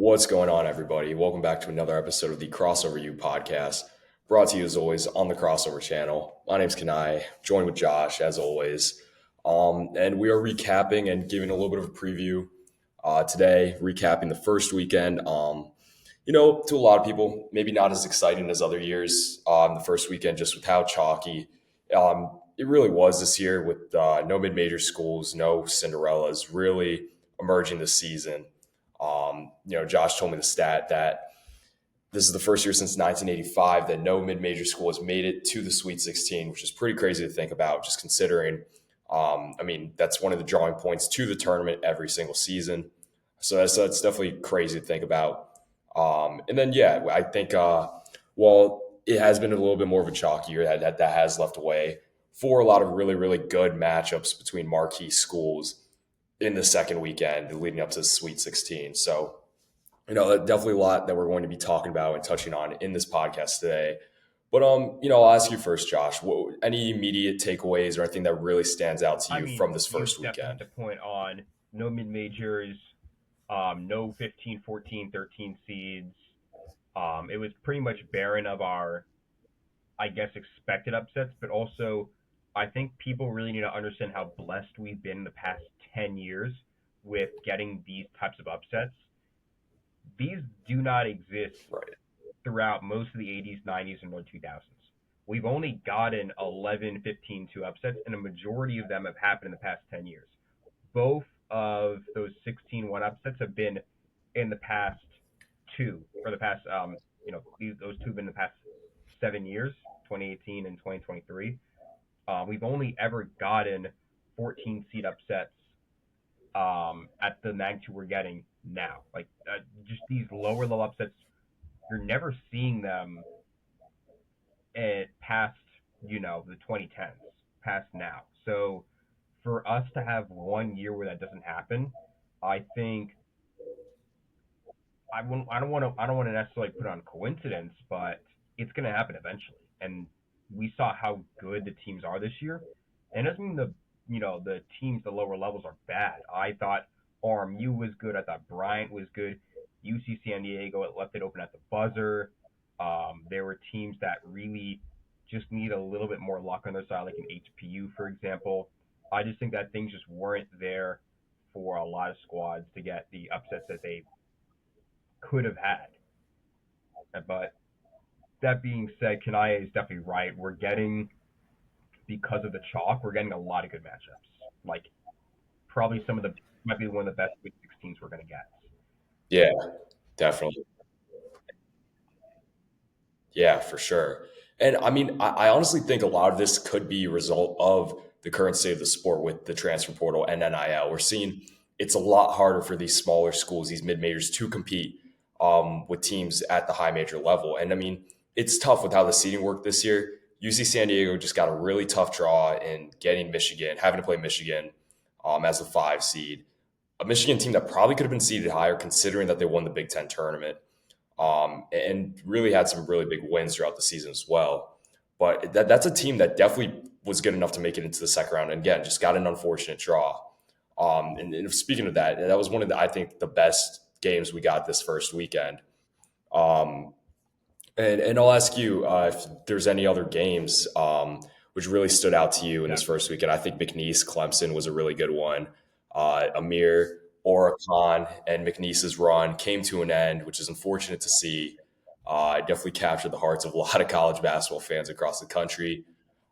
What's going on, everybody? Welcome back to another episode of the Crossover U podcast, brought to you as always on the Crossover channel. My name's Kanaye, joined with Josh as always, and we are recapping and giving a little bit of a preview today, recapping the first weekend. To a lot of people, maybe not as exciting as other years. The first weekend, just with how chalky it really was this year, with no mid-major schools, no Cindarellas, really emerging this season. Josh told me the stat that this is the first year since 1985 that no mid-major school has made it to the Sweet 16, which is pretty crazy to think about, just considering. That's one of the drawing points to the tournament every single season. So that's definitely crazy to think about. I think while it has been a little bit more of a chalky year, that has left away for a lot of really, really good matchups between marquee schools in the second weekend leading up to the Sweet 16. So, definitely a lot that we're going to be talking about and touching on in this podcast today. But, I'll ask you first, Josh, any immediate takeaways or anything that really stands out to I you mean, from this you first definitely weekend? hit the point on no mid majors, no 15, 14, 13 seeds. It was pretty much barren of our, I guess, expected upsets, but also I think people really need to understand how blessed we've been in the past 10 years with getting these types of upsets. These do not exist Right. throughout most of the 80s, 90s, and early 2000s. We've only gotten 11, 15 two upsets, and a majority of them have happened in the past 10 years. Both of those 16-1 upsets have been in the past two, or the past, those two have been in the past 7 years, 2018 and 2023. We've only ever gotten 14 seed upsets at the magnitude we're getting now. Just these lower level upsets, you're never seeing them at past, the 2010s, past now. So for us to have 1 year where that doesn't happen, I think I don't want to necessarily put on coincidence, but it's going to happen eventually. And we saw how good the teams are this year. And it doesn't mean the teams, the lower levels are bad. I thought RMU was good. I thought Bryant was good. UC San Diego left it open at the buzzer. There were teams that really just need a little bit more luck on their side, like an HPU, for example. I just think that things just weren't there for a lot of squads to get the upsets that they could have had. But that being said, Kanaye is definitely right. We're getting, because of the chalk, we're getting a lot of good matchups. Like probably might be one of the best Big 16s we're going to get. Yeah, definitely. Yeah, for sure. And I honestly think a lot of this could be a result of the current state of the sport with the transfer portal and NIL. We're seeing it's a lot harder for these smaller schools, these mid majors, to compete with teams at the high major level. And it's tough with how the seeding worked this year. UC San Diego just got a really tough draw in getting Michigan, having to play Michigan as a 5 seed. A Michigan team that probably could have been seeded higher considering that they won the Big Ten tournament and really had some really big wins throughout the season as well. But that's a team that definitely was good enough to make it into the second round. And again, just got an unfortunate draw. And speaking of that, that was one of I think, the best games we got this first weekend. Um, and I'll ask you if there's any other games which really stood out to you in this first Definitely. weekend. I think McNeese Clemson was a really good one. Amir Oricon and McNeese's run came to an end, which is unfortunate to see. It definitely captured the hearts of a lot of college basketball fans across the country.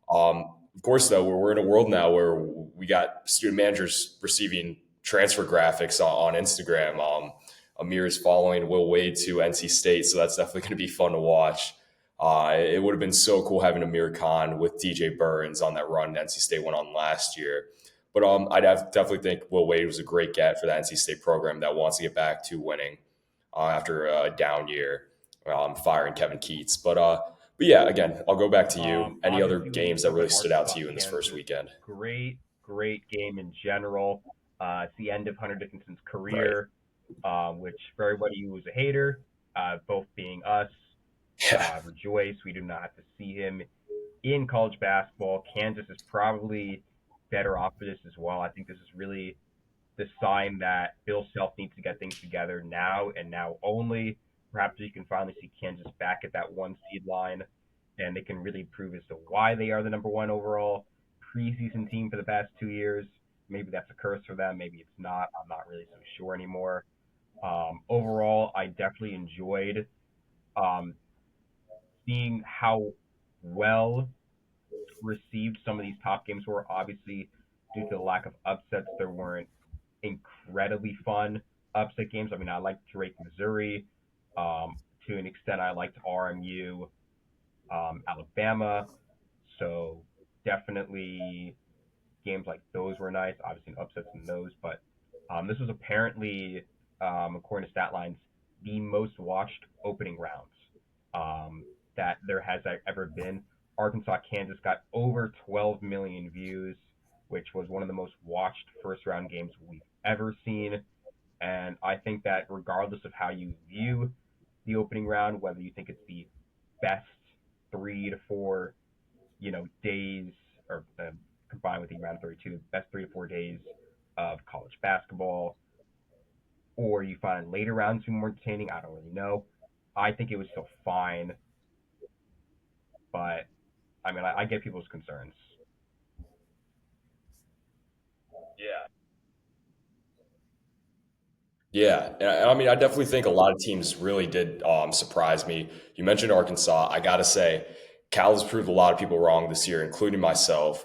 Of course, though, we're in a world now where we got student managers receiving transfer graphics on Instagram. Amir is following Will Wade to NC State, so that's definitely going to be fun to watch. It would have been so cool having Amir Khan with DJ Burns on that run NC State went on last year. But definitely think Will Wade was a great get for the NC State program that wants to get back to winning after a down year, firing Kevin Keats. But yeah, again, I'll go back to you. Any other Obviously, we games that spoke really at stood out to Arkansas, you in this first Kansas. weekend? Great game in general. It's the end of Hunter Dickinson's Right. career, which for everybody who was a hater, both being us, Yeah. rejoice. We do not have to see him in college basketball. Kansas is probably better off for this as well. I think this is really the sign that Bill Self needs to get things together now and now only. Perhaps you can finally see Kansas back at that one seed line, and they can really prove as to why they are the number one overall preseason team for the past 2 years. Maybe that's a curse for them. Maybe it's not. I'm not really so sure anymore. Overall, I definitely enjoyed um, seeing how well received some of these top games were. Obviously, due to the lack of upsets, there weren't incredibly fun upset games. I mean, I liked Drake, Missouri. To an extent, I liked RMU, Alabama. So definitely games like those were nice. Obviously, upsets in those, but this was apparently, according to Statlines, the most watched opening rounds that there has ever been. Arkansas, Kansas got over 12 million views, which was one of the most watched first round games we've ever seen. And I think that regardless of how you view the opening round, whether you think it's the best 3 to 4, days, or combined with the round of 32, best 3 to 4 days of college basketball, or you find later rounds to be more entertaining, I don't really know. I think it was still fine, but I mean, I get people's concerns. Yeah, and I mean, I definitely think a lot of teams really did surprise me. You mentioned Arkansas. I got to say, Cal has proved a lot of people wrong this year, including myself.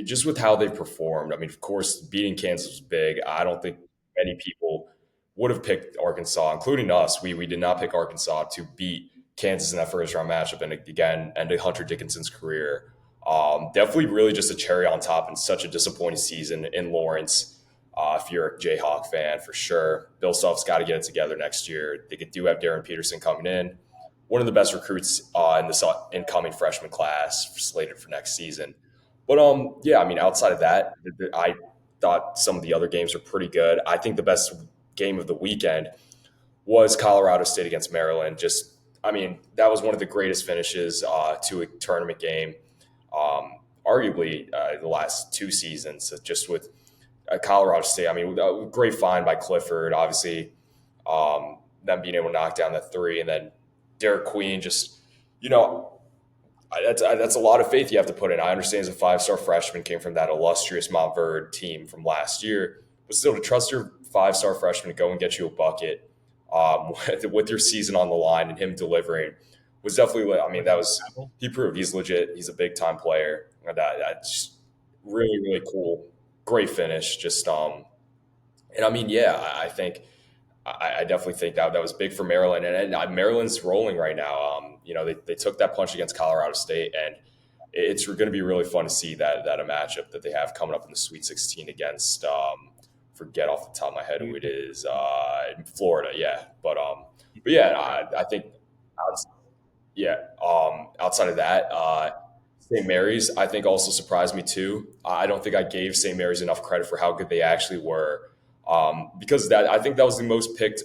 Just with how they've performed. I mean, of course, beating Kansas was big. I don't think many people would have picked Arkansas, including us. We did not pick Arkansas to beat Kansas in that first round matchup, and again, ended Hunter Dickinson's career. Definitely, really just a cherry on top in such a disappointing season in Lawrence. If you're a Jayhawk fan, for sure. Bill Self's got to get it together next year. They do have Darren Peterson coming in, one of the best recruits in this incoming freshman class slated for next season. But yeah, I mean, outside of that, I thought some of the other games were pretty good. I think the best game of the weekend was Colorado State against Maryland. Just, I mean, that was one of the greatest finishes to a tournament game, arguably the last 2 seasons. Just with Colorado State, I mean, a great find by Clifford, obviously, them being able to knock down that three, and then Derek Queen just, you know, that's a lot of faith you have to put in. I understand as a 5-star freshman, came from that illustrious Montverde team from last year, but still to trust your 5-star freshman to go and get you a bucket with your season on the line and him delivering was definitely. I mean, Was that it a was travel? he proved he's legit. He's a big time player. That's really really cool. Great finish. Just and I mean, yeah, I think I definitely think that was big for Maryland, and Maryland's rolling right now. They took that punch against Colorado State, and it's going to be really fun to see that a matchup that they have coming up in the Sweet 16 against forget off the top of my head who it Houston. is in Florida, yeah. But yeah, I think yeah. Outside of that, St. Mary's I think also surprised me too. I don't think I gave St. Mary's enough credit for how good they actually were. Because that I think that was the most picked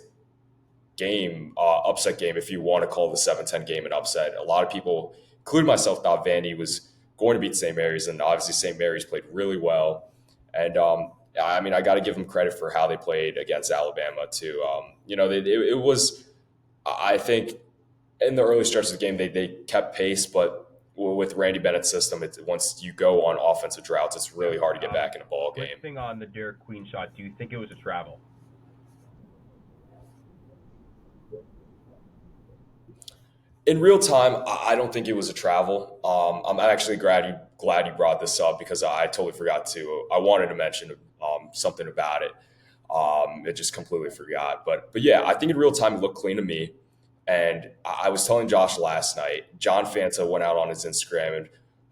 game, upset game, if you want to call the 7-10 game an upset. A lot of people, including myself, thought Vandy was going to beat St. Mary's, and obviously St. Mary's played really well. And I mean, I got to give them credit for how they played against Alabama too. It was, I think, in the early stretch of the game, they kept pace, but with Randy Bennett's system, once you go on offensive droughts, it's Yeah. really hard to get back in a ball Quick game. thing on the Derek Queen shot. Do you think it was a travel? In real time, I don't think it was a travel. I'm actually glad you brought this up because I totally forgot to. I wanted to mention something about it. It just completely forgot. But yeah, I think in real time it looked clean to me. And I was telling Josh last night. John Fanta went out on his Instagram and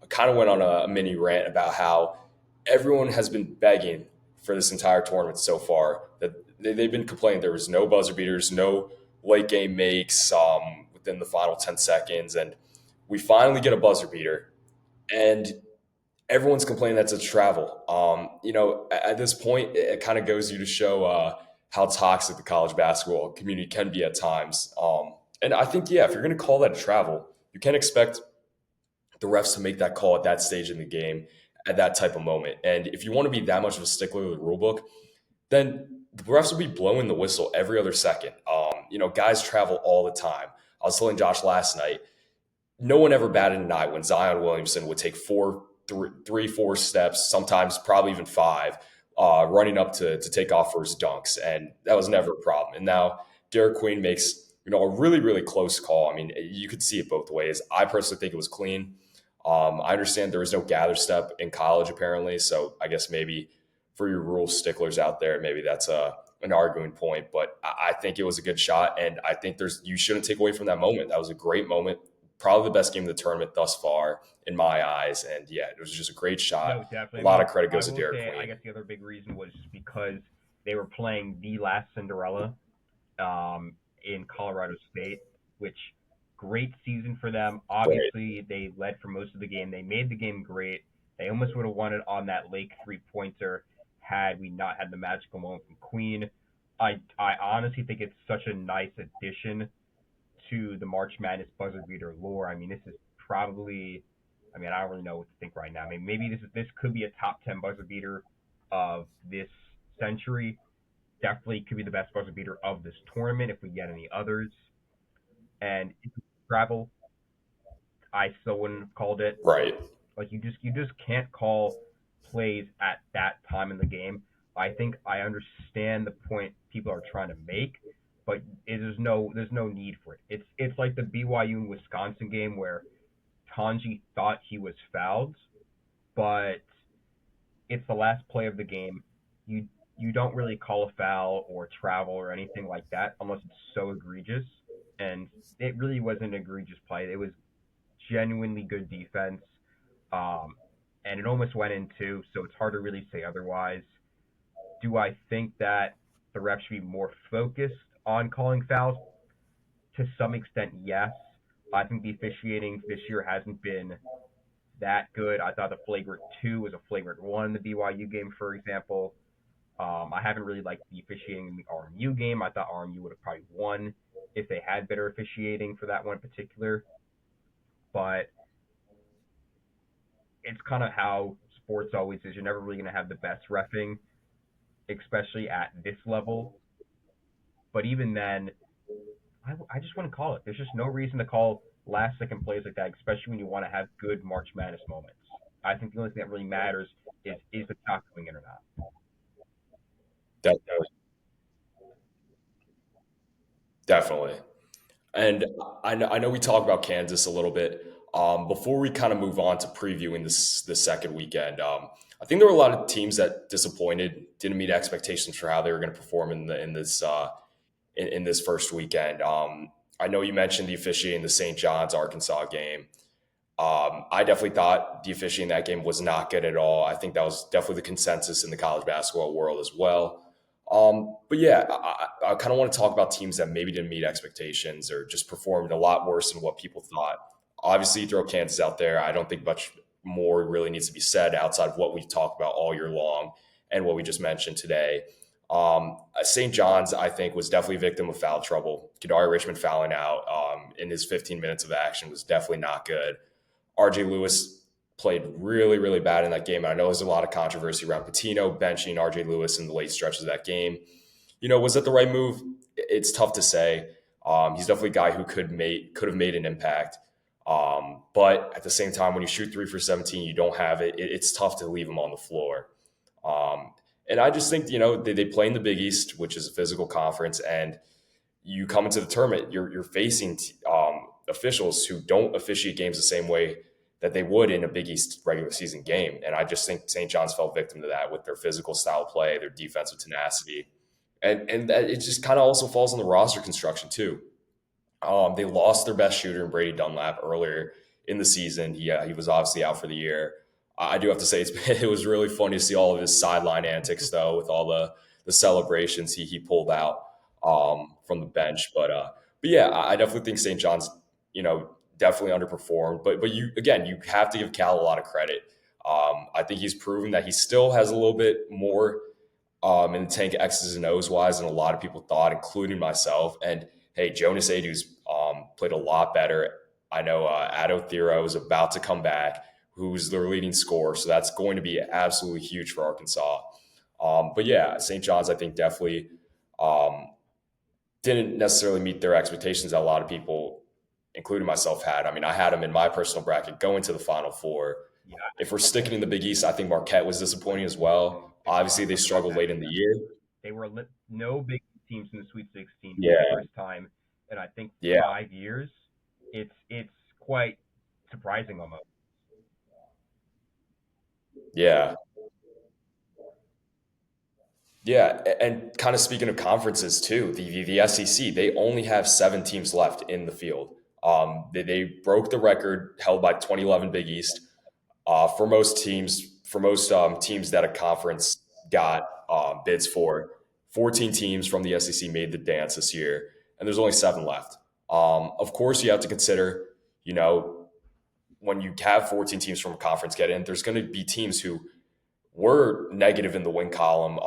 kind of went on a mini rant about how everyone has been begging for this entire tournament so far that they've been complaining there was no buzzer beaters, no late game makes within the final 10 seconds. And we finally get a buzzer beater. And everyone's complaining that's a travel. At this point, it kind of goes you to show how toxic the college basketball community can be at times. And I think, yeah, if you're going to call that a travel, you can't expect the refs to make that call at that stage in the game at that type of moment. And if you want to be that much of a stickler with the rule book, then the refs will be blowing the whistle every other second. Guys travel all the time. I was telling Josh last night, no one ever batted an eye when Zion Williamson would take three, 4 steps, sometimes probably even 5, running up to take off for his dunks, and that was never a problem. And now Derek Queen makes a really really close call. I mean, you could see it both ways. I personally think it was clean. I understand there was no gather step in college apparently, so I guess maybe for your rule sticklers out there, maybe that's an arguing point. But I think it was a good shot, and I think you shouldn't take away from that moment. That was a great moment, probably the best game of the tournament thus far in my eyes. And yeah, it was just a great shot. No, definitely. A lot of I credit goes to will Derek say, I Queen. guess the other big reason was just because they were playing the last Cinderella in Colorado State, which great season for them. Right. Obviously, they led for most of the game. They made the game great. They almost would have won it on that Lake 3-pointer had we not had the magical moment from Queen. I honestly think it's such a nice addition to the March Madness buzzer beater lore. I mean, this is probably, I mean, I don't really know what to think right now. I mean, maybe this could be a top 10 buzzer beater of this century. Definitely could be the best buzzer beater of this tournament if we get any others. And if you travel, I still wouldn't have called it. Right. Like you just can't call plays at that time in the game. I think I understand the point people are trying to make, but there's no need for it. It's like the BYU and Wisconsin game where Tanji thought he was fouled, but it's the last play of the game. You don't really call a foul or travel or anything like that unless it's so egregious. And it really wasn't an egregious play. It was genuinely good defense. Um, and it almost went in two, so it's hard to really say otherwise. Do I think that the refs should be more focused on calling fouls? To some extent, yes. I think the officiating this year hasn't been that good. I thought the flagrant two was a flagrant one in the BYU game, for example. I haven't really liked the officiating in the RMU game. I thought RMU would have probably won if they had better officiating for that one in particular. But it's kind of how sports always is. You're never really going to have the best reffing, especially at this level. But even then, I just wouldn't call it. There's just no reason to call last second plays like that, especially when you want to have good March Madness moments. I think the only thing that really matters is the shot going in or not. Definitely. Definitely. And I know we talked about Kansas a little bit. Before we kind of move on to previewing this second weekend, I think there were a lot of teams that disappointed, didn't meet expectations for how they were going to perform in this first weekend. I know you mentioned the officiating in the St. John's Arkansas game. I definitely thought the officiating in that game was not good at all. I think that was definitely the consensus in the college basketball world as well. But yeah, I kind of want to talk about teams that maybe didn't meet expectations or just performed a lot worse than what people thought. Obviously, you throw Kansas out there. I don't think much more really needs to be said outside of what we've talked about all year long and what we just mentioned today. St. John's, I think, was definitely a victim of foul trouble. Kadari Richmond fouling out in his 15 minutes of action was definitely not good. RJ Lewis played really, really bad in that game. I know there's a lot of controversy around Patino benching RJ Lewis in the late stretches of that game. Was that the right move? It's tough to say. He's definitely a guy who could have made an impact. But at the same time, when you shoot 3 for 17, you don't have it. It's tough to leave him on the floor. And I just think, they play in the Big East, which is a physical conference, and you come into the tournament, you're facing officials who don't officiate games the same way that they would in a Big East regular season game. And I just think St. John's fell victim to that with their physical style play, their defensive tenacity. And that it just kind of also falls on the roster construction too. They lost their best shooter in Brady Dunlap earlier in the season. He was obviously out for the year. I do have to say it was really funny to see all of his sideline antics though, with all the celebrations he pulled out from the bench. But yeah, I definitely think St. John's definitely underperformed. But you have to give Cal a lot of credit. I think he's proven that he still has a little bit more in the tank X's and O's wise than a lot of people thought, including myself. And hey, Jonas Adu's played a lot better. I know Ado Thero is about to come back, who's their leading scorer. So that's going to be absolutely huge for Arkansas. But yeah, St. John's, I think definitely um, didn't necessarily meet their expectations that a lot of people, including myself, had. I mean, I had them in my personal bracket going to the Final Four. Yeah, If we're sticking in the Big East, I think Marquette was disappointing as well. it's Obviously, tough they for Marquette struggled late in the because year. they were no big teams in the Sweet 16 for the Yeah, first time in I think yeah, 5 years. It's quite surprising almost. yeah. Yeah, and kind of speaking of conferences too, the SEC, they only have 7 teams left in the field. They broke the record held by 2011 Big East. For most teams, for most teams that a conference got bids for, 14 teams from the SEC made the dance this year, and there's only 7 left. Of course, you have to consider, you know, when you have 14 teams from a conference get in, there's going to be teams who were negative in the win column.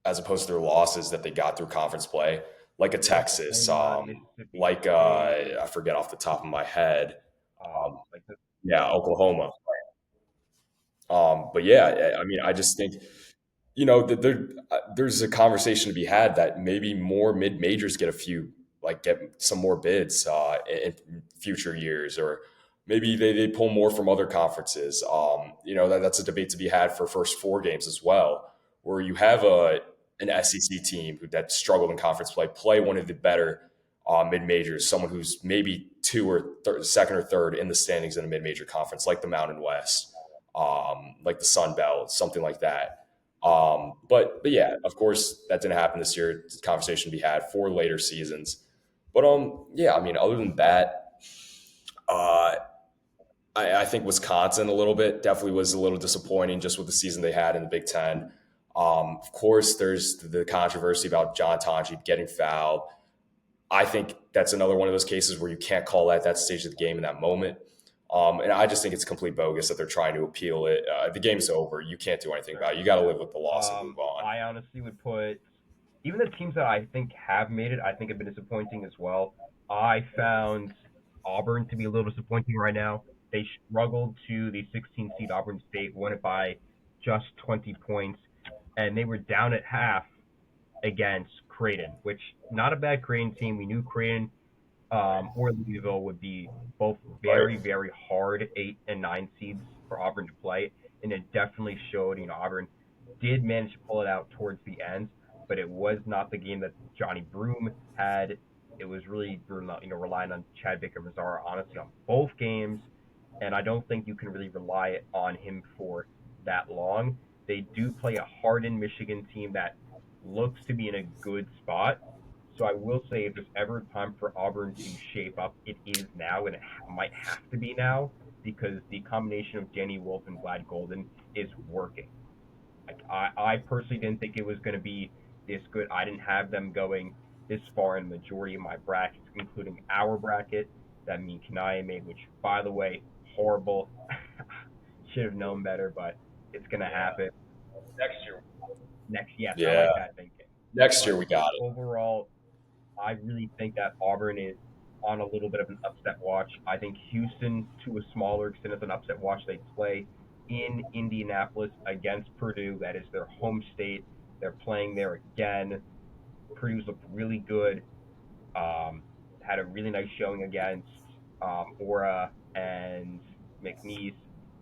As opposed to their losses that they got through conference play, like a Like Texas, Oklahoma, Mississippi like State, I forget off the top of my head. like the Yeah, Oklahoma. But yeah, I mean, I just think there's a conversation to be had that maybe more mid majors get a few, like get some more bids in future years, or maybe they pull more from other conferences. That's a debate to be had for first 4 games as well, where you have an SEC team that struggled in conference play one of the better mid majors, someone who's maybe second or third in the standings in a mid major conference, like the Mountain West, like the Sun Belt, something like that. But yeah, of course, that didn't happen this year. It's a conversation to be had for later seasons. But yeah, I mean, other than that, uh, I think Wisconsin a little bit definitely was a little disappointing just with the season they had in the Big Ten. Of course, there's the controversy about John Tonji getting fouled. I think that's another one of those cases where you can't call that stage of the game in that moment. And I just think it's complete bogus that they're trying to appeal it. The game's over. You can't do anything about it. You got to live with the loss and move on. I honestly would put even the teams that I think have made it, I think have been disappointing as well. I found Auburn to be a little disappointing right now. They struggled to the 16 seed Auburn State, won it by just 20 points, and they were down at half against Creighton, which not a bad Creighton team. We knew Creighton or Louisville would be both Right. very, very hard 8 and 9 seeds for Auburn to play, and it definitely showed. Auburn did manage to pull it out towards the end, but it was not the game that Johnny Broome had. It was really relying on Chad Baker Mazzara honestly on both games, and I don't think you can really rely on him for that long. They do play a hardened Michigan team that looks to be in a good spot, so I will say if there's ever time for Auburn to shape up, it is now, and it might have to be now because the combination of Danny Wolf and Vlad Golden is working. Like I personally didn't think it was going to be this good. I didn't have them going this far in the majority of my brackets, including our bracket that me and Kanaye made, which by the way, horrible. Should have known better, but it's going to happen Next year. next. Yes, I Yeah. like that thinking. Next year But we got it. overall, I really think that Auburn is on a little bit of an upset watch. I think Houston, to a smaller extent, is an upset watch. They play in Indianapolis against Purdue. That is their home state. They're playing there again. Purdue's looked really good. Had a really nice showing against Aura and McNeese.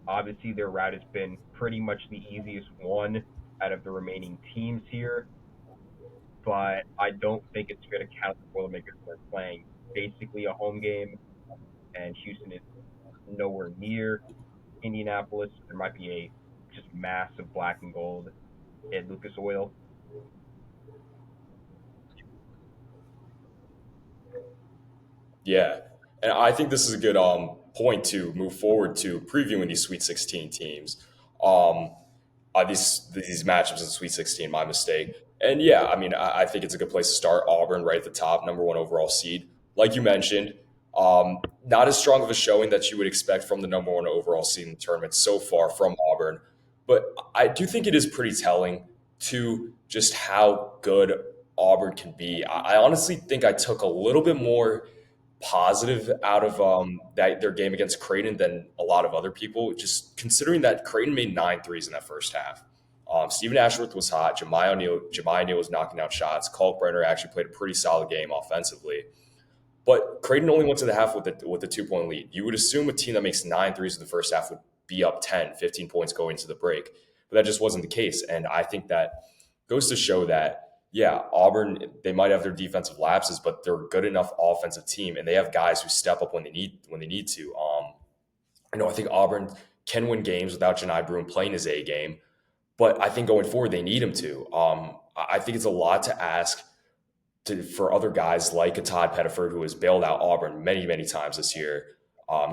Obviously, their route has been pretty much the easiest one out of the remaining teams here, but I don't think it's going to count the Boilermakers. They're playing basically a home game, and Houston is nowhere near Indianapolis. There might be a just massive black and gold at Lucas Oil. Yeah. And I think this is a good point to move forward to previewing these Sweet 16 teams. Um, these matchups in the Sweet 16, my mistake. And yeah, I mean, I think it's a good place to start. Auburn right at the top, #1 overall seed. Like you mentioned, not as strong of a showing that you would expect from the #1 overall seed in the tournament so far from Auburn. But I do think it is pretty telling to just how good Auburn can be. I honestly think I took a little bit more positive out of that their game against Creighton than a lot of other people. Just considering that Creighton made 9 threes in that first half, Stephen Ashworth was hot. Jemiah Neal was knocking down shots. Kalkbrenner actually played a pretty solid game offensively. But Creighton only went to the half with a 2 point lead. You would assume a team that makes 9 threes in the first half would be up 10, 15 points going into the break. But that just wasn't the case. And I think that goes to show that, yeah, Auburn, they might have their defensive lapses, but they're a good enough offensive team. And they have guys who step up when they need to. I think Auburn can win games without Janai Broome playing his A game. But I think going forward, they need him to. I think it's a lot to ask for other guys like a Todd Pettiford, who has bailed out Auburn many, many times this year.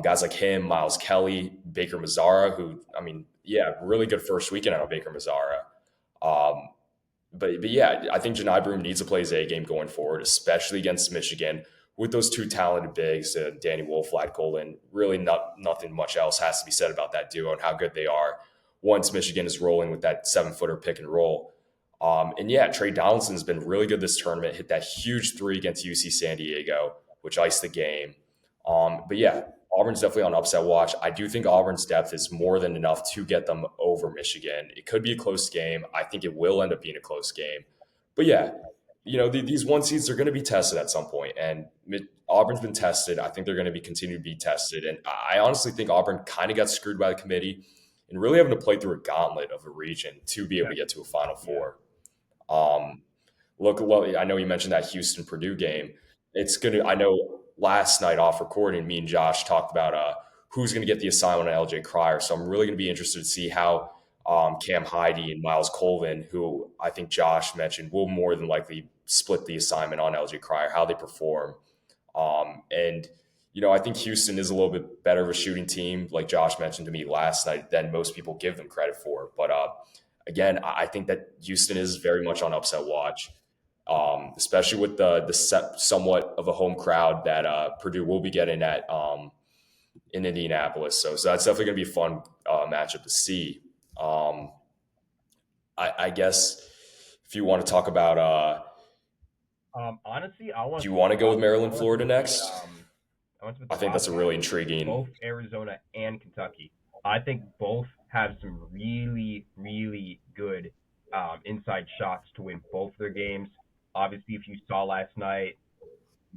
Guys like him, Miles Kelly, Baker Mazzara, who, I mean, yeah, really good first weekend out of Baker Mazzara. Um, but yeah, I think Janai Broome needs to play his A game going forward, especially against Michigan with those two talented bigs, Danny Wolf, Lad Golden. Really, nothing much else has to be said about that duo and how good they are once Michigan is rolling with that 7-footer pick and roll. And yeah, Trey Donaldson's been really good this tournament. Hit that huge three against UC San Diego, which iced the game. But yeah, Auburn's definitely on upset watch. I do think Auburn's depth is more than enough to get them over Michigan. It could be a close game. I think it will end up being a close game. But yeah, these one seeds are going to be tested at some point, and Auburn's been tested. I think they're going to be continue to be tested, and I honestly think Auburn kind of got screwed by the committee and really having to play through a gauntlet of a region to be able to get to a Final Four. Um, Look, well, I know you mentioned that Houston Purdue game. It's gonna. I know last night off recording, me and Josh talked about who's going to get the assignment on LJ Cryer. So I'm really going to be interested to see how Cam Heide and Miles Colvin, who I think Josh mentioned, will more than likely split the assignment on LJ Cryer, how they perform. And I think Houston is a little bit better of a shooting team, like Josh mentioned to me last night, than most people give them credit for. But again, I think that Houston is very much on upset watch, especially with somewhat of a home crowd that Purdue will be getting at in Indianapolis. So that's definitely going to be a fun matchup to see. Um, I guess if you want to talk about, Honestly, do you want to go with Maryland, Florida next? I want to put I the think that's a really intriguing. both Arizona and Kentucky. I think both have some really, really good inside shots to win both their games. Obviously, if you saw last night,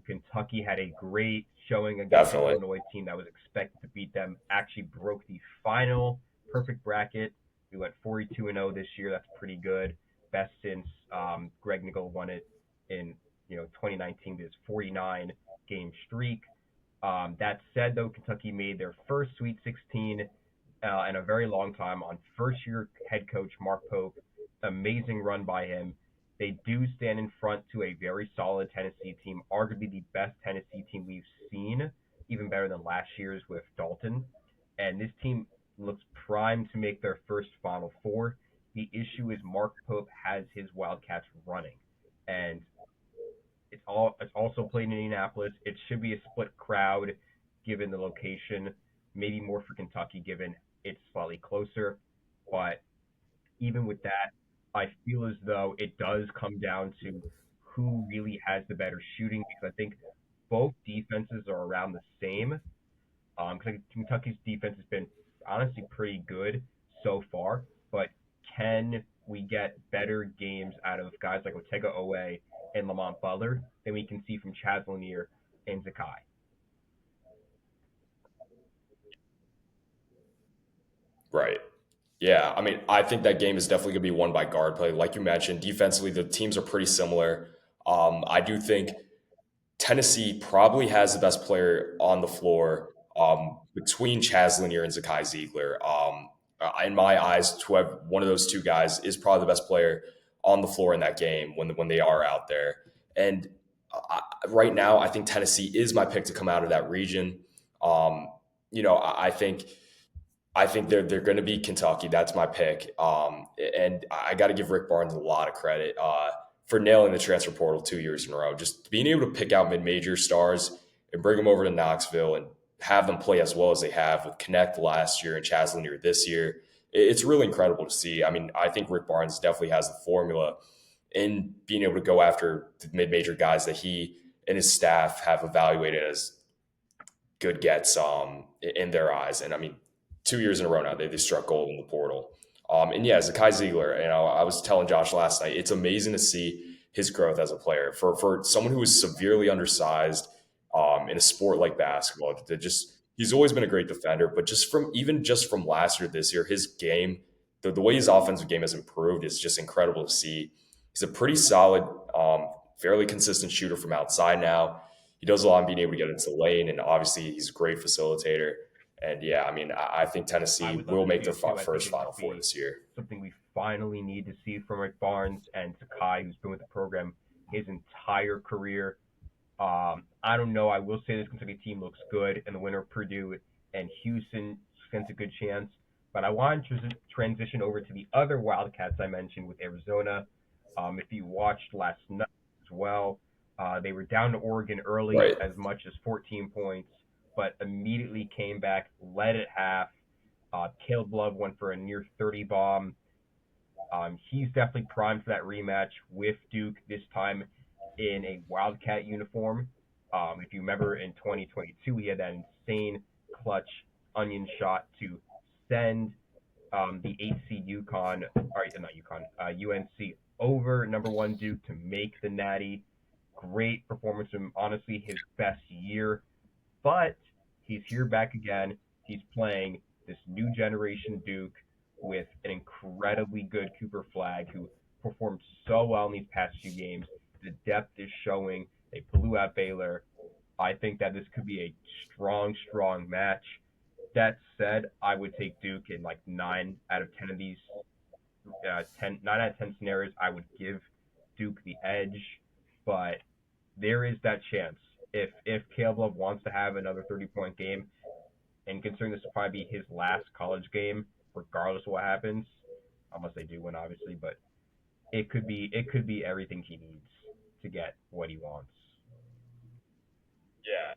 Kentucky had a great showing against an Definitely. Illinois team that was expected to beat them. Actually broke the final perfect bracket. We went 42-0 this year. That's pretty good. Best since Greg Nickel won it in 2019. This 49 game streak. That said, though, Kentucky made their first Sweet 16 in a very long time on first-year head coach Mark Pope. Amazing run by him. They do stand in front to a very solid Tennessee team, arguably the best Tennessee team we've seen, even better than last year's with Dalton. And this team looks primed to make their first Final Four. The issue is Mark Pope has his Wildcats running, and it's also played in Indianapolis. It should be a split crowd given the location, maybe more for Kentucky given it's slightly closer. But even with that, I feel as though it does come down to who really has the better shooting because I think both defenses are around the same. Because Kentucky's defense has been honestly pretty good so far, but can we get better games out of guys like Otega Owe and Lamont Butler than we can see from Chaz Lanier and Zakai? Right. Yeah. I mean, I think that game is definitely going to be won by guard play. Like you mentioned, defensively, the teams are pretty similar. I do think Tennessee probably has the best player on the floor between Chaz Lanier and Zakai Ziegler. In my eyes, to have one of those two guys is probably the best player on the floor in that game when they are out there. And right now, I think Tennessee is my pick to come out of that region. I think they're going to be Kentucky. That's my pick. And I got to give Rick Barnes a lot of credit for nailing the transfer portal 2 years in a row. Just being able to pick out mid-major stars and bring them over to Knoxville and have them play as well as they have with Connect last year and Chaz Lanier this year. It's really incredible to see. I mean, I think Rick Barnes definitely has the formula in being able to go after the mid-major guys that he and his staff have evaluated as good gets in their eyes. And I mean, 2 years in a row now, they struck gold in the portal. And yeah, Zakai Ziegler, I was telling Josh last night, it's amazing to see his growth as a player for someone who is severely undersized in a sport like basketball. He's always been a great defender, but just from last year, this year, his game, the way his offensive game has improved is just incredible to see. He's a pretty solid, fairly consistent shooter from outside now. He does a lot in being able to get into the lane, and obviously he's a great facilitator. And yeah, I mean, I think I Tennessee would love will to make see their it too. I think first it would Final just Four be this year. something we finally need to see from Rick Barnes and Sakai, who's been with the program his entire career. I don't know. I will say this Kentucky team looks good, and the winner of Purdue and Houston stands a good chance. But I want to transition over to the other Wildcats I mentioned with Arizona. If you watched last night as well, they were down to Oregon early, Right. as much as 14 points, but immediately came back, led at half. Caleb Love went for a near 30 bomb. He's definitely primed for that rematch with Duke, this time in a Wildcat uniform. If you remember in 2022, he had that insane clutch onion shot to send the 8 seed UConn, or not UConn, UNC over number one Duke to make the Natty. Great performance from honestly his best year, but he's here back again. He's playing this new generation Duke with an incredibly good Cooper Flag who performed so well in these past few games. The depth is showing. They blew out Baylor. I think that this could be a strong, strong match. That said, I would take Duke in like 9 out of 10 of these 9 out of 10 scenarios. I would give Duke the edge, but there is that chance. If Caleb Love wants to have another 30-point game, and considering this will probably be his last college game, regardless of what happens, unless they do win, obviously, but it could be everything he needs to get what he wants. Yeah.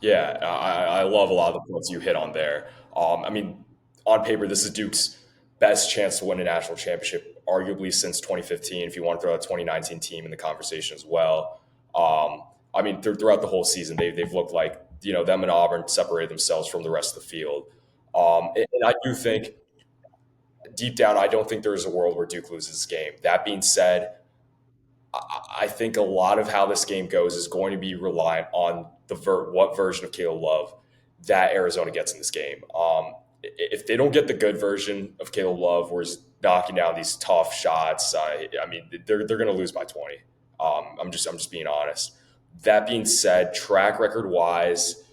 Yeah, I love a lot of the points you hit on there. I mean, on paper, this is Duke's best chance to win a national championship, arguably since 2015. If you want to throw a 2019 team in the conversation as well, I mean, throughout the whole season, they've looked like them and Auburn separated themselves from the rest of the field. And I do think deep down, I don't think there is a world where Duke loses this game. That being said, I think a lot of how this game goes is going to be reliant on what version of Caleb Love that Arizona gets in this game. If they don't get the good version of Caleb Love, where he's knocking down these tough shots, I mean, they're going to lose by 20. I'm just being honest. That being said, track record wise,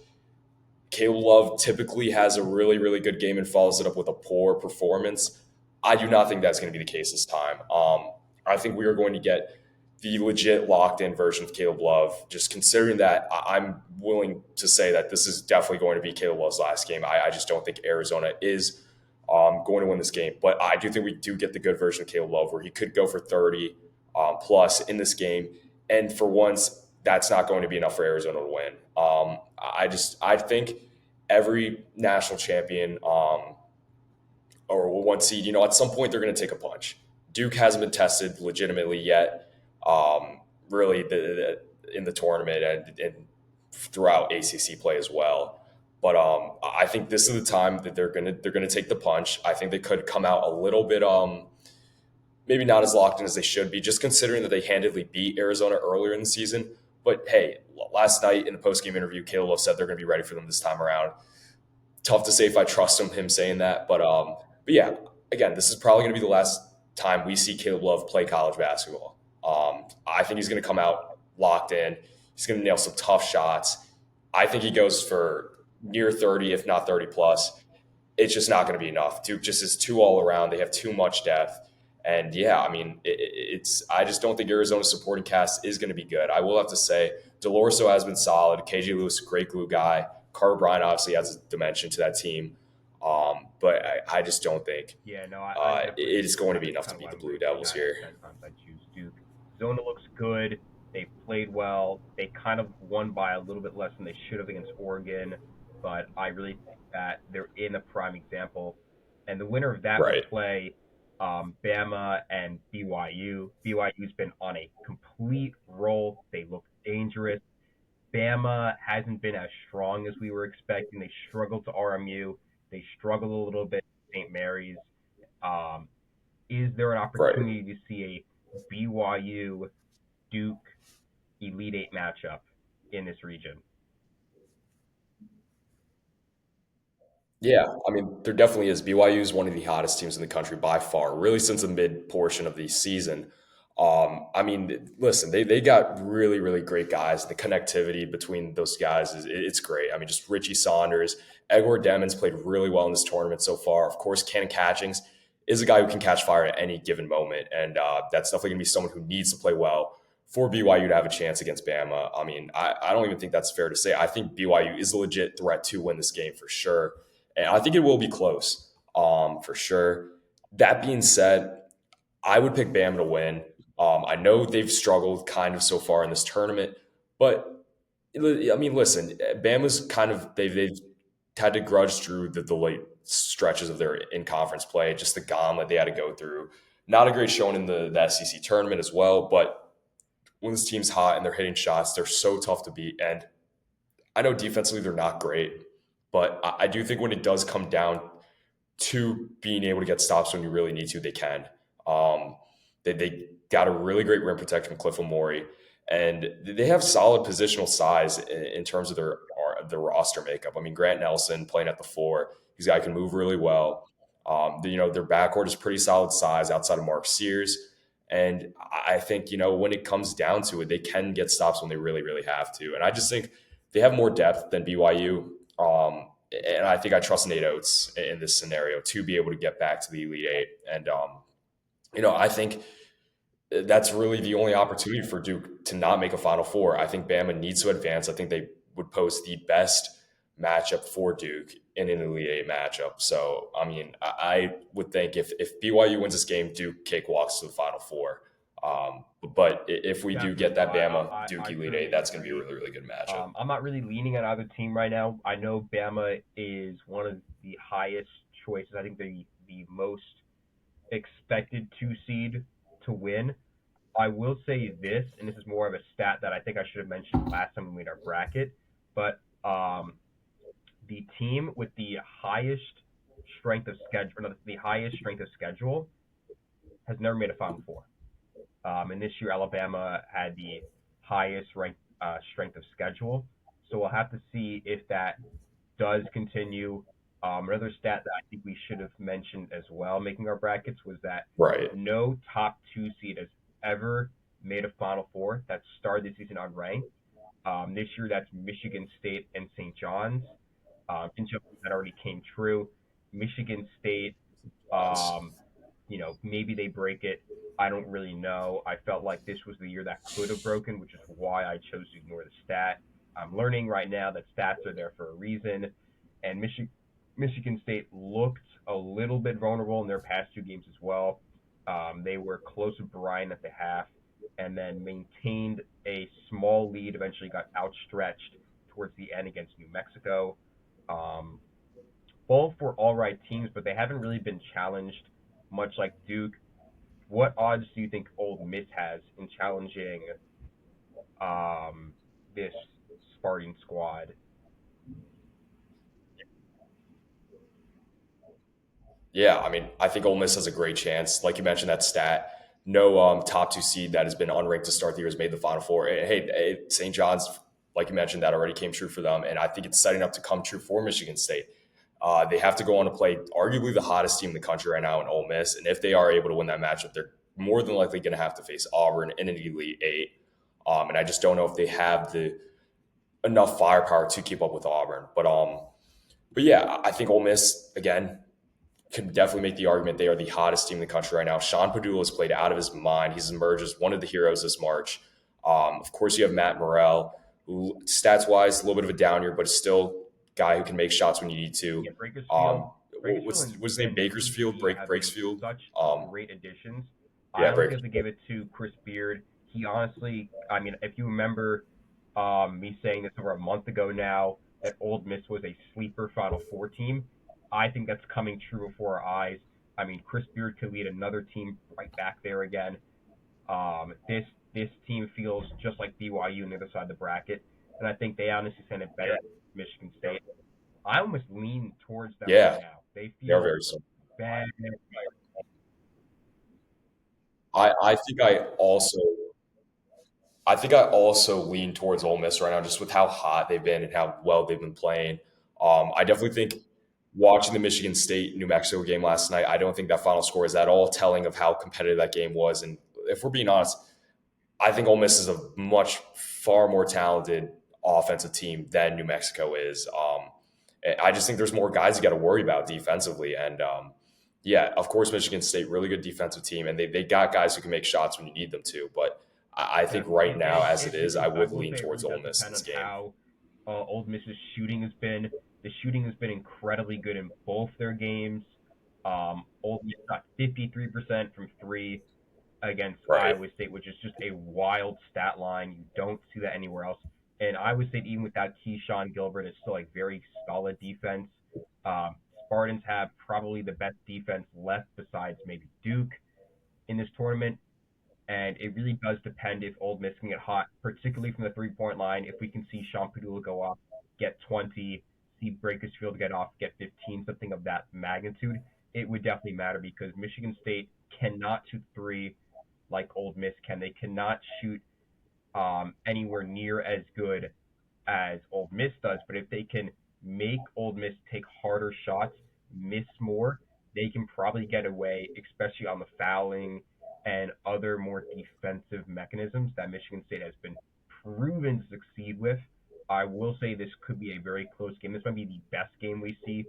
Caleb Love typically has a really, really good game and follows it up with a poor performance. I do not think that's going to be the case this time. I think we are going to get the legit locked in version of Caleb Love. Just considering that, I'm willing to say that this is definitely going to be Caleb Love's last game. I just don't think Arizona is going to win this game. But I do think we do get the good version of Caleb Love where he could go for 30 plus in this game. And for once, that's not going to be enough for Arizona to win. I think every national champion or one seed, at some point they're going to take a punch. Duke hasn't been tested legitimately yet, really in the tournament and throughout ACC play as well. But I think this is the time that they're gonna take the punch. I think they could come out a little bit maybe not as locked in as they should be, just considering that they handedly beat Arizona earlier in the season. But hey, last night in the post game interview, Caleb Love said they're going to be ready for them this time around. Tough to say if I trust him saying that, but yeah, again, this is probably going to be the last time we see Caleb Love play college basketball. I think he's going to come out locked in. He's going to nail some tough shots. I think he goes for near 30, if not 30 plus. It's just not going to be enough. Duke just is too all around. They have too much depth. And yeah, I mean, it's. I just don't think Arizona's supporting cast is going to be good. I will have to say, Delorso has been solid. KJ Lewis, great glue guy. Carter Bryant obviously adds a dimension to that team. But I just don't think Yeah, no, I definitely it is agree. going to That's be enough to kind of why beat the I'm Blue agreeing with you Devils guys. here. Sometimes I choose Duke. Zona looks good. They played well. They kind of won by a little bit less than they should have against Oregon, but I really think that they're in a prime example. And the winner of that will Right. play Bama and BYU. BYU's been on a complete roll. They look dangerous. Bama hasn't been as strong as we were expecting. They struggled to RMU. They struggled a little bit at St. Mary's. Um, is there an Right. opportunity to see a BYU Duke Elite Eight matchup in this region? Yeah, I mean, there definitely is. BYU is one of the hottest teams in the country by far, really since the mid portion of the season. I mean, listen, they got really, really great guys. The connectivity between those guys it's great. I mean, just Richie Saunders, Edward Demons played really well in this tournament so far. Of course, Cannon Catchings is a guy who can catch fire at any given moment, and that's definitely going to be someone who needs to play well for BYU to have a chance against Bama. I mean, I don't even think that's fair to say. I think BYU is a legit threat to win this game for sure. And I think it will be close, for sure. That being said, I would pick Bama to win. I know they've struggled kind of so far in this tournament, but I mean, listen, Bama's kind of they've had to grudge through the late stretches of their in conference play, just the gauntlet they had to go through. Not a great showing in the SEC tournament as well, but when this team's hot and they're hitting shots, they're so tough to beat. And I know defensively they're not great, but I do think when it does come down to being able to get stops when you really need to, they can. Um, they got a really great rim protector from Cliff Omori, and they have solid positional size in terms of their roster makeup. I mean, Grant Nelson playing at the four, he's a guy who can move really well. Their backcourt is pretty solid size outside of Mark Sears. And I think, when it comes down to it, they can get stops when they really, really have to. And I just think they have more depth than BYU. And I think I trust Nate Oates in this scenario to be able to get back to the Elite Eight. And, I think that's really the only opportunity for Duke to not make a Final Four. I think Bama needs to advance. I think they would post the best matchup for Duke in an Elite Eight matchup. So, I mean, I would think if BYU wins this game, Duke cakewalks to the Final Four. But if we do Definitely. get No, that Bama Duke I Elite Eight, certainly that's going to be a agree. really, really good matchup. I'm not really leaning on either team right now. I know Bama is one of the highest choices. I think the most expected two seed to win. I will say this, and this is more of a stat that I think I should have mentioned last time we made our bracket, but the team with the highest strength of schedule, no, the highest strength of schedule, has never made a Final Four. And this year, Alabama had the highest ranked strength of schedule. So we'll have to see if that does continue. Another stat that I think we should have mentioned as well, making our brackets, was that Right. no top two seed has ever made a Final Four that started the season unranked. This year, that's Michigan State and St. John's. That already came true. Michigan State, Nice. um, maybe they break it. I don't really know. I felt like this was the year that could have broken, which is why I chose to ignore the stat. I'm learning right now that stats are there for a reason, and Michigan State looked a little bit vulnerable in their past two games as well. They were close to Bryan at the half, and then maintained a small lead. Eventually, got outstretched towards the end against New Mexico. Um, both were all right teams, but they haven't really been challenged much like Duke. What odds do you think Old Miss has in challenging this Spartan squad? Yeah, I mean, I think Ole Miss has a great chance. Like you mentioned, that stat. No top two seed that has been unranked to start the year has made the Final Four. Hey, St. John's, like you mentioned, that already came true for them, and I think it's setting up to come true for Michigan State. They have to go on to play arguably the hottest team in the country right now in Ole Miss, and if they are able to win that matchup, they're more than likely going to have to face Auburn in an Elite Eight. And I just don't know if they have the enough firepower to keep up with Auburn. But yeah, I think Ole Miss again could definitely make the argument they are the hottest team in the country right now. Sean Padula has played out of his mind. He's emerged as one of the heroes this March. Of course, you have Matt Morrell, who stats wise, a little bit of a down year, but is still a guy who can make shots when you need to. Yeah, Um, Bakersfield what's and his name? Vince Bakersfield, have been Breaksfield. such Um, great additions. I yeah, honestly Break. have to give it to Chris Beard. He honestly, I mean, if you remember me saying this over a month ago now, that Old Miss was a sleeper Final Four team, I think that's coming true before our eyes. I mean, Chris Beard could lead another team right back there again. This team feels just like BYU on the other side of the bracket, and I think they honestly send it better than Michigan State. I almost lean towards them right Yeah, now. They they are feel very similar. bad. I think I also lean towards Ole Miss right now, just with how hot they've been and how well they've been playing. I definitely think watching the Michigan State New Mexico game last night, I don't think that final score is at all telling of how competitive that game was. And if we're being honest, I think Ole Miss is a much far more talented offensive team than New Mexico is. I just think there's more guys you got to worry about defensively. And yeah, of course, Michigan State, really good defensive team, and they got guys who can make shots when you need them to. But I think right now, as it is, I I would will lean say it towards really Ole does Miss in depend this on game. how Old Miss's shooting has been. The shooting has been incredibly good in both their games. Old Miss got 53% from three against Right. Iowa State, which is just a wild stat line. You don't see that anywhere else. And Iowa State, even without Keyshawn Gilbert, is still like very solid defense. Um, Spartans have probably the best defense left besides maybe Duke in this tournament. And it really does depend if Old Miss can get hot, particularly from the 3 point line. If we can see Sean Padula go off, get 20, see Breakersfield get off, get 15, something of that magnitude, it would definitely matter because Michigan State cannot shoot three like Old Miss can. They cannot shoot anywhere near as good as Old Miss does, but if they can make Old Miss take harder shots, miss more, they can probably get away, especially on the fouling and other more defensive mechanisms that Michigan State has been proven to succeed with. I will say this could be a very close game. This might be the best game we see,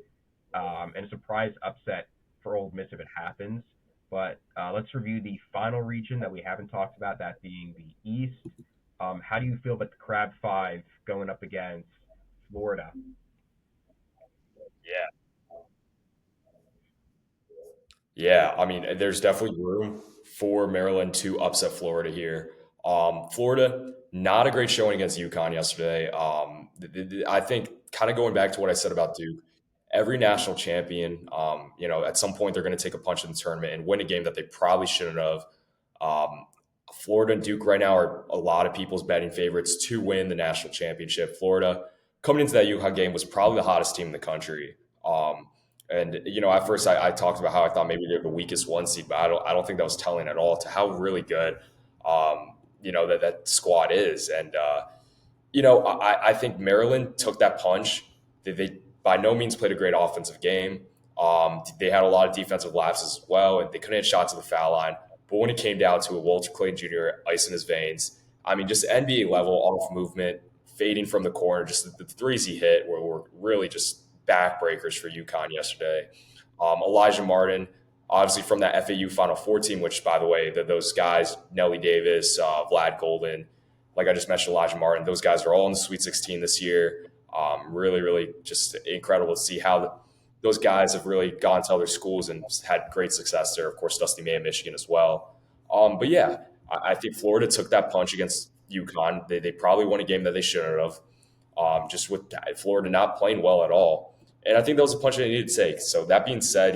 and a surprise upset for Old Miss if it happens. But let's review the final region that we haven't talked about, that being the East. How do you feel about the Crab Five going up against Florida? Yeah. Yeah, I mean, there's definitely room for Maryland to upset Florida here. Florida, not a great showing against UConn yesterday. I think kind of going back to what I said about Duke, every national champion, at some point they're going to take a punch in the tournament and win a game that they probably shouldn't have. Um, Florida and Duke right now are a lot of people's betting favorites to win the national championship. Florida, coming into that UConn game, was probably the hottest team in the country. And at first I talked about how I thought maybe they're the weakest one seed, but I don't think that was telling at all to how really good that squad is. And I think Maryland took that punch. They by no means played a great offensive game. They had a lot of defensive lapses as well, and they couldn't hit shots at the foul line. But when it came down to a Walter Clayton Jr. ice in his veins, I mean, just NBA level off movement, fading from the corner, just the threes he hit were really just backbreakers for UConn yesterday. Elijah Martin, obviously from that FAU Final Four team, which, by the way, those guys, Nelly Davis, Vlad Golden, like I just mentioned, Elijah Martin, those guys are all in the Sweet 16 this year. Really, really just incredible to see how those guys have really gone to other schools and had great success there. Of course, Dusty May at Michigan as well. But yeah, I think Florida took that punch against UConn. They probably won a game that they shouldn't have, just with Florida not playing well at all. And I think that was a punch they needed to take. So that being said,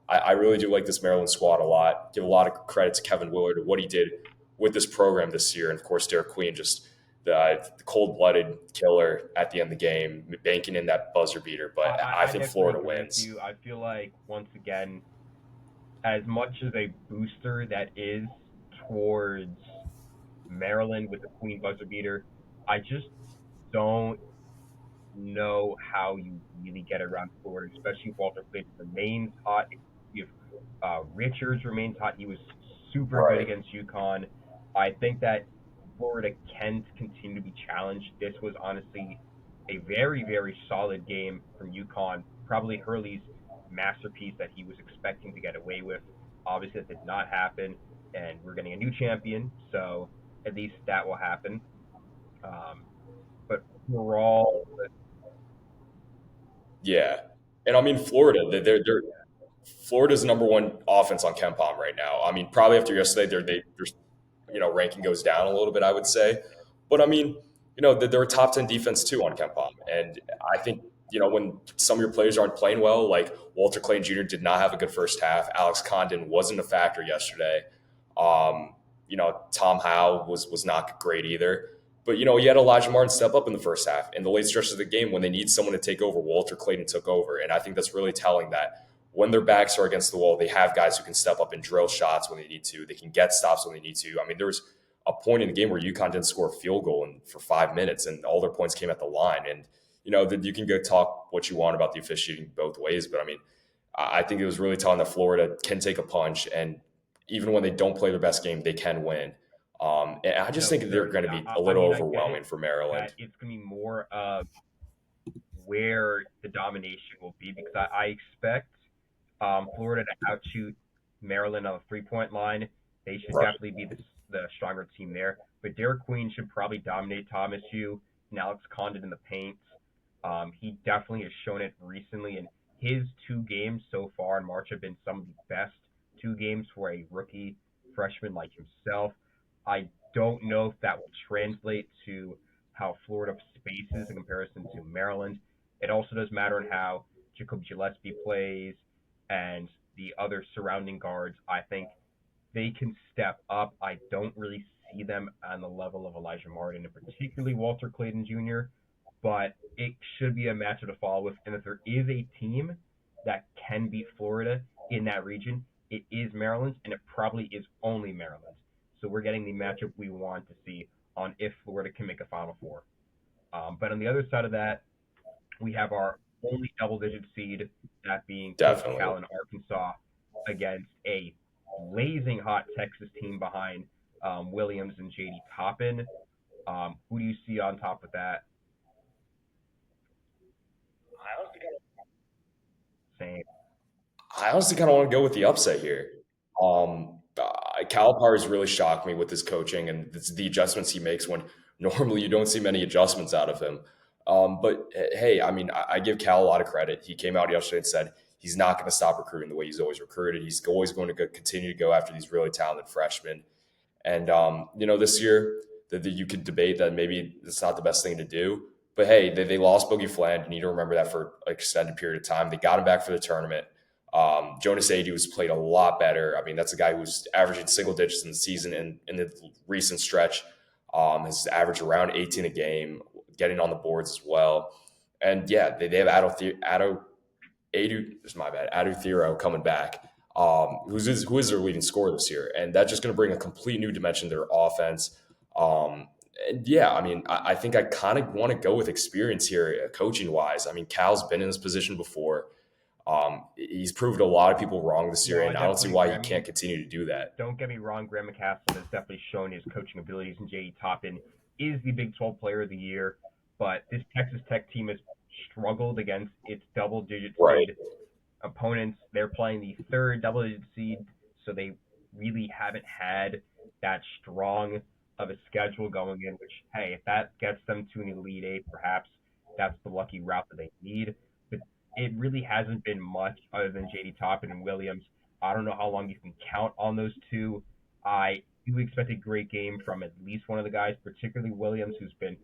I really do like this Maryland squad a lot. Give a lot of credit to Kevin Willard, what he did with this program this year. And of course, Derek Queen, just the cold-blooded killer at the end of the game, banking in that buzzer beater. But I I think definitely Florida agree with wins. you. I feel like once again, as much as a booster that is towards Maryland with the Queen buzzer beater, I just don't know how you really get around Florida, especially if Walter Payton remains hot. If Richards remains hot, he was super good Right. against UConn. I think that Florida can continue to be challenged. This was honestly a very, very solid game from UConn. Probably Hurley's masterpiece that he was expecting to get away with. Obviously, that did not happen, and we're getting a new champion, so at least that will happen. Um, but overall, Yeah. And I mean, Florida, they're Florida's number one offense on Ken Palm right now. I mean, probably after yesterday, their ranking goes down a little bit, I would say. But I mean, they're a top 10 defense too on Ken Palm. And I think, when some of your players aren't playing well, like Walter Clayton Jr. did not have a good first half. Alex Condon wasn't a factor yesterday. Tom Howe was not great either. But you had Elijah Martin step up in the first half in the late stretches of the game when they need someone to take over. Walter Clayton took over, and I think that's really telling that when their backs are against the wall, they have guys who can step up and drill shots when they need to. They can get stops when they need to. I mean, there was a point in the game where UConn didn't score a field goal for 5 minutes, and all their points came at the line. And that you can go talk what you want about the officiating both ways, but I mean, I think it was really telling that Florida can take a punch, and even when they don't play their best game, they can win. And I just No, think they're going certainly. to be a I little mean, I get it overwhelming for Maryland. that it's going to be more of where the domination will be because I expect Florida to outshoot Maryland on the 3-point line. They should Right. definitely be the stronger team there. But Derek Queen should probably dominate Thomas Hugh and Alex Condon in the paint. He definitely has shown it recently, and his 2 games so far in March have been some of the best 2 games for a rookie freshman like himself. I don't know if that will translate to how Florida spaces in comparison to Maryland. It also does matter in how Jacob Gillespie plays and the other surrounding guards. I think they can step up. I don't really see them on the level of Elijah Martin and particularly Walter Clayton Jr., but it should be a matchup to follow with. And if there is a team that can beat Florida in that region, it is Maryland, and it probably is only Maryland. So we're getting the matchup we want to see on if Florida can make a Final Four. But on the other side of that, we have our only double-digit seed, that being Coach Definitely. Cal in Arkansas, against a blazing hot Texas team behind Williams and JD Toppin. Who do you see on top of that? Same. I honestly kind of want to go with the upset here. Calipari has really shocked me with his coaching and the adjustments he makes when normally you don't see many adjustments out of him. But hey, I mean, I give Cal a lot of credit. He came out yesterday and said he's not going to stop recruiting the way he's always recruited. He's always going to continue to go after these really talented freshmen. And this year that you could debate that maybe it's not the best thing to do. But hey, they lost Boogie Fland. You need to remember that for an extended period of time. They got him back for the tournament. Jonas Adu has played a lot better. I mean, that's a guy who's averaging single digits in the season and in the recent stretch. Has averaged around 18 a game, getting on the boards as well. And yeah, they have Adu Thero coming back, who is their leading scorer this year, and that's just going to bring a complete new dimension to their offense. And yeah, I mean, I think I kind of want to go with experience here, coaching wise. I mean, Cal's been in this position before. He's proved a lot of people wrong this No, year, I and I don't see definitely why agree. he I can't mean, continue to do that. don't get me wrong, Graham McCaskey has definitely shown his coaching abilities, and JD Toppin is the Big 12 Player of the Year. But this Texas Tech team has struggled against its double-digit Right. seed opponents. They're playing the third double-digit seed, so they really haven't had that strong of a schedule going in. Which, hey, if that gets them to an Elite Eight, perhaps that's the lucky route that they need. But it really hasn't been much other than JD Toppin and Williams. I don't know how long you can count on those two. I do expect a great game from at least one of the guys, particularly Williams, who's been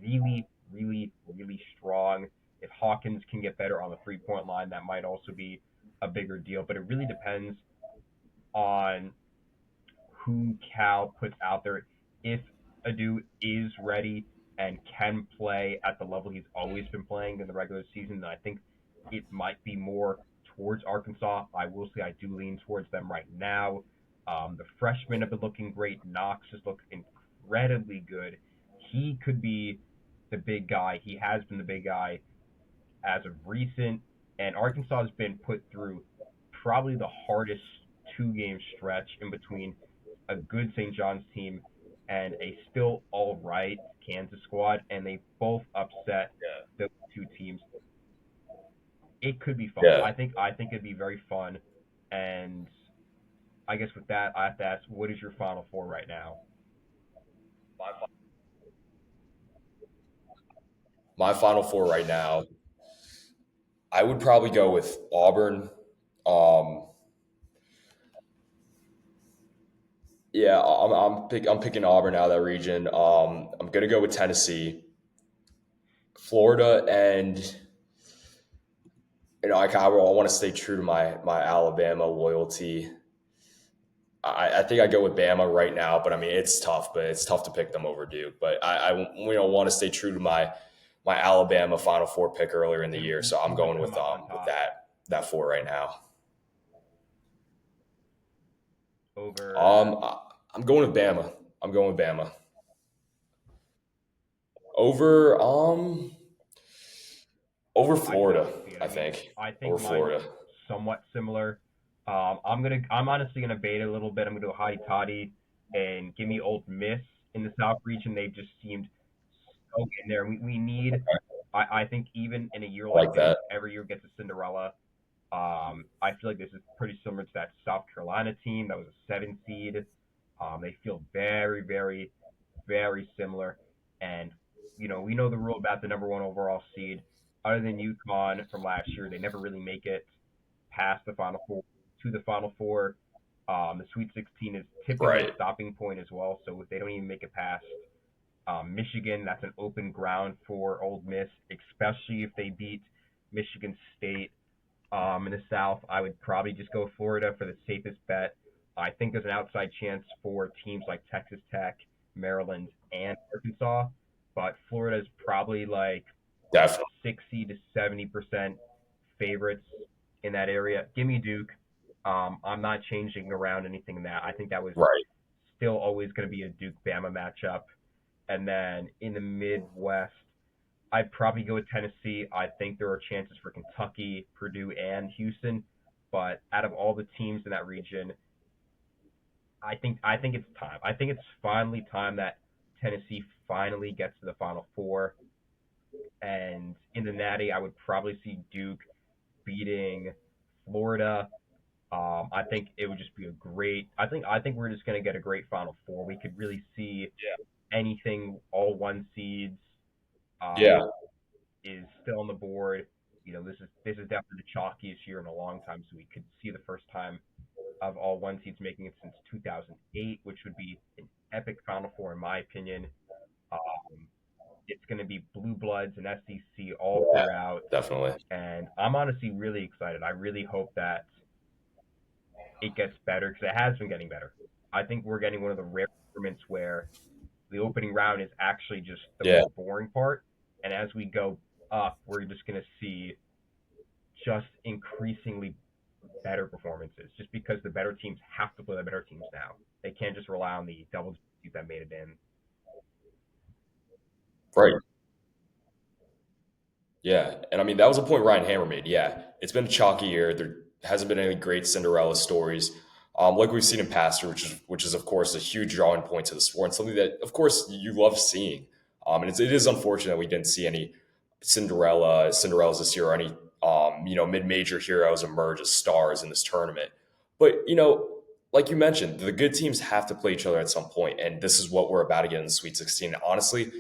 really, really, really strong. If Hawkins can get better on the 3-point line, that might also be a bigger deal. But it really depends on who Cal puts out there. If Adu is ready and can play at the level he's always been playing in the regular season, then I think it might be more towards Arkansas. I will say I do lean towards them right now. The freshmen have been looking great. Knox has looked incredibly good. He could be the big guy. He has been the big guy as of recent, and Arkansas has been put through probably the hardest 2 game stretch in between a good St. John's team and a still all right Kansas squad, and they both upset those 2 teams. It could be fun. Yeah. I think it'd be very fun, and I guess with that, I have to ask, what is your Final Four right now? My Final Four right now, I would probably go with Auburn. Um, yeah, I'm picking Auburn out of that region. I'm gonna go with Tennessee, Florida, and I want to stay true to my Alabama loyalty. I think I go with Bama right now, but I mean it's tough. But it's tough to pick them over Duke. But I want to stay true to my Alabama Final Four pick earlier in the year, so I'm Who would going come out on with top that four right now. over? I'm going with Bama. I'm going with Bama over over I can Florida. definitely see it. I I mean, think I think over mine's Florida. somewhat similar. I'm honestly gonna bait it a little bit. I'm gonna do a hottie toddy and give me Old Miss in the South region. They've just seemed so in there. We need. I think even in a year I like like this, that. every year gets a Cinderella. I feel like this is pretty similar to that South Carolina team that was a 7 seed. They feel very, very, very similar. And, we know the rule about the number one overall seed. Other than UConn from last year, they never really make it past the Final Four to the Final Four. The Sweet 16 is typically a Right. stopping point as well. So if they don't even make it past Michigan, that's an open ground for Old Miss, especially if they beat Michigan State in the South. I would probably just go Florida for the safest bet. I think there's an outside chance for teams like Texas Tech, Maryland, and Arkansas, but Florida is probably like Definitely. 60 to 70% favorites in that area. Give me Duke. I'm not changing around anything in that. I think that was Right. still always going to be a Duke Bama matchup. And then in the Midwest, I'd probably go with Tennessee. I think there are chances for Kentucky, Purdue, and Houston. But out of all the teams in that region, I think it's time. I think it's finally time that Tennessee finally gets to the Final Four. And in the Natty, I would probably see Duke beating Florida. I think it would just be a great. I think we're just gonna get a great Final Four. We could really see anything all one seeds. Um, Yeah. is still on the board. This is definitely the chalkiest year in a long time, so we could see the first time of all one seeds making it since 2008, which would be an epic Final Four in my opinion. Um, it's going to be blue bloods and SEC all Yeah. throughout, Definitely. and I'm honestly really excited. I really hope that it gets better because it has been getting better. I think we're getting one of the rare tournaments where the opening round is actually just the Yeah. most boring part, and as we go up, we're just going to see just increasingly better performances just because the better teams have to play the better teams now. They can't just rely on the double digits that made it in. Right. Yeah, and I mean that was a point Ryan Hammer made. Yeah, it's been a chalky year. There hasn't been any great Cinderella stories, like we've seen in past, year, which is of course a huge drawing point to the sport and something that of course you love seeing. And it is unfortunate that we didn't see any Cinderellas this year, or any mid major heroes emerge as stars in this tournament. But like you mentioned, the good teams have to play each other at some point, and this is what we're about to get in the Sweet 16. Honestly,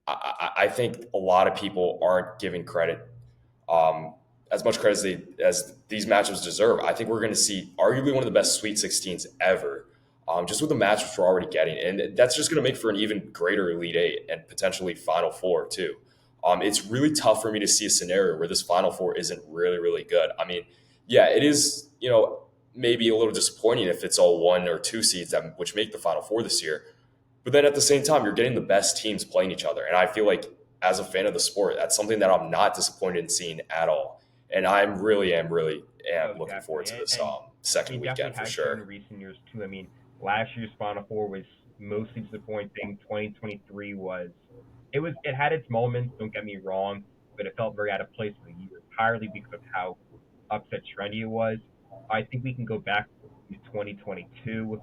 I think a lot of people aren't giving credit um, as much credit as these matchups deserve. I think we're going to see arguably one of the best Sweet 16s ever, just with the matchups we're already getting, and that's just going to make for an even greater Elite Eight and potentially Final Four too. It's really tough for me to see a scenario where this Final Four isn't really really good. I mean, yeah, it is. Maybe a little disappointing if it's all one or two seeds that which make the Final Four this year. But then at the same time, you're getting the best teams playing each other. And I feel like as a fan of the sport, that's something that I'm not disappointed in seeing at all. And I'm really am Oh, looking forward definitely, to and, this and second it definitely weekend for has shown sure. in recent years too. I mean, last year's Final Four was mostly disappointing. 2023 it had its moments. Don't get me wrong, but it felt very out of place for the year entirely because of how upset trendy it was. I think we can go back to 2022.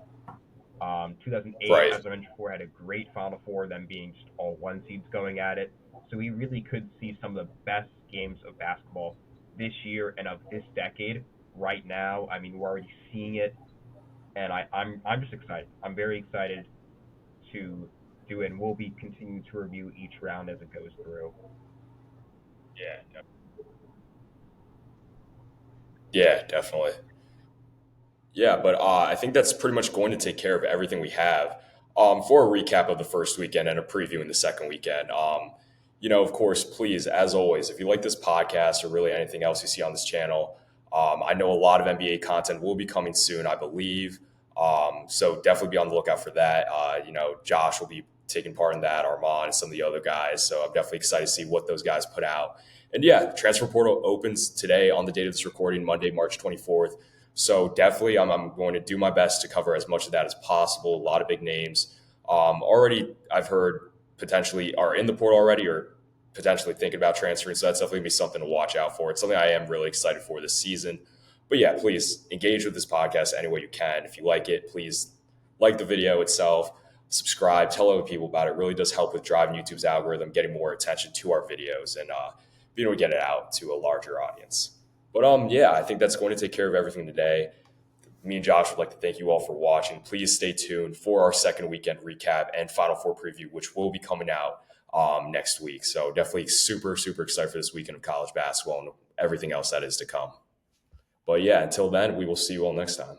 2008, Right. as I mentioned before, had a great Final Four, them being just all one seeds going at it. So we really could see some of the best games of basketball this year and of this decade right now. I mean, we're already seeing it, and I'm just excited. I'm very excited to do it, and we'll be continuing to review each round as it goes through. Yeah. Yeah, definitely. Yeah, but I think that's pretty much going to take care of everything we have. For a recap of the first weekend and a preview in the second weekend, of course, please, as always, if you like this podcast or really anything else you see on this channel, I know a lot of NBA content will be coming soon, I believe. So definitely be on the lookout for that. Josh will be taking part in that, Armand, and some of the other guys. So I'm definitely excited to see what those guys put out. And yeah, transfer portal opens today on the date of this recording, Monday, March 24th. So definitely, I'm going to do my best to cover as much of that as possible. A lot of big names. Already, I've heard potentially are in the portal already or potentially thinking about transferring. So that's definitely going to be something to watch out for. It's something I am really excited for this season. But yeah, please engage with this podcast any way you can. If you like it, please like the video itself, subscribe, tell other people about it. It really does help with driving YouTube's algorithm, getting more attention to our videos, and being able to get it out to a larger audience. But yeah, I think that's going to take care of everything today. Me and Josh would like to thank you all for watching. Please stay tuned for our second weekend recap and Final Four preview, which will be coming out next week. So definitely super, super excited for this weekend of college basketball and everything else that is to come. But yeah, until then, we will see you all next time.